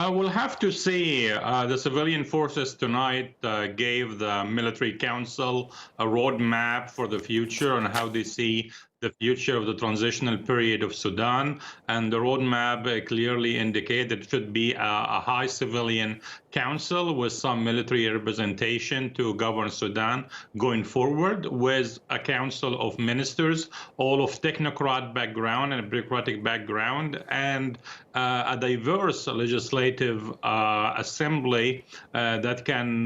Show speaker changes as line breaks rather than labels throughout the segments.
I will have to say the civilian forces tonight gave the military council a roadmap for the future and how they see the future of the transitional period of Sudan. And the roadmap clearly indicates that it should be a high civilian council with some military representation to govern Sudan going forward, with a council of ministers, all of technocrat background and bureaucratic background, and a diverse legislative assembly that can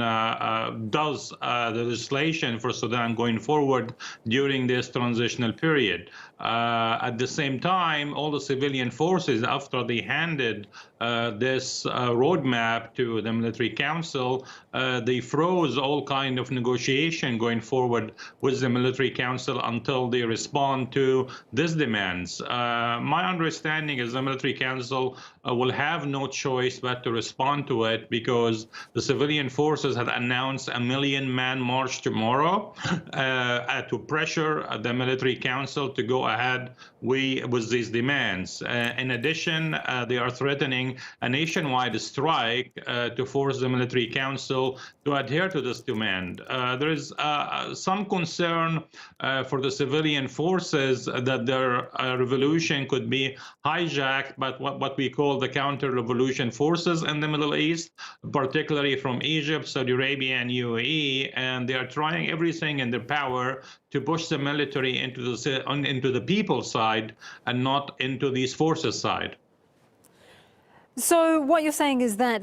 does the legislation for Sudan going forward during this transitional period. At the same time, all the civilian forces, after they handed this roadmap to the military council, they froze all kind of negotiation going forward with the military council until they respond to these demands. My understanding is the military council will have no choice but to respond to it, because the civilian forces had announced a 1 million-man march tomorrow to pressure the military council to go ahead with these demands. In addition, they are threatening a nationwide strike to force the military council to adhere to this demand. There is some concern for the civilian forces that their revolution could be hijacked by what we call the counter-revolution forces in the Middle East, particularly from Egypt, Saudi Arabia, and UAE, and they are trying everything in their power to push the military into the people's side and not into these forces' side.
So what you're saying is that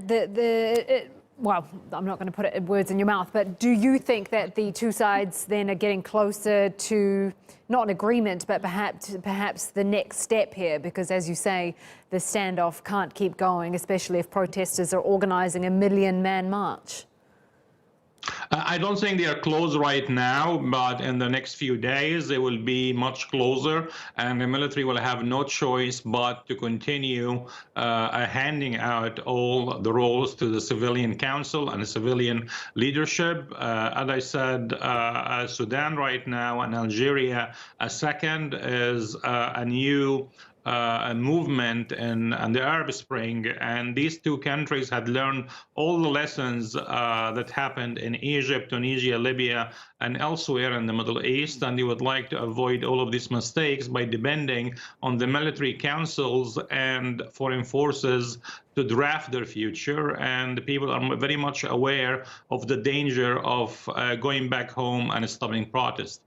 well, I'm not going to put words in your mouth, but do you think that the two sides then are getting closer to not an agreement, but perhaps the next step here? Because as you say, the standoff can't keep going, especially if protesters are organising a 1 million-man march.
I don't think they are close right now, but in the next few days they will be much closer, and the military will have no choice but to continue handing out all the roles to the civilian council and the civilian leadership. As I said, Sudan right now and Algeria, a second, is a new a movement in the Arab Spring, and these two countries had learned all the lessons that happened in Egypt, Tunisia, Libya, and elsewhere in the Middle East, and they would like to avoid all of these mistakes by depending on the military councils and foreign forces to draft their future. And the people are very much aware of the danger of going back home and stopping protests.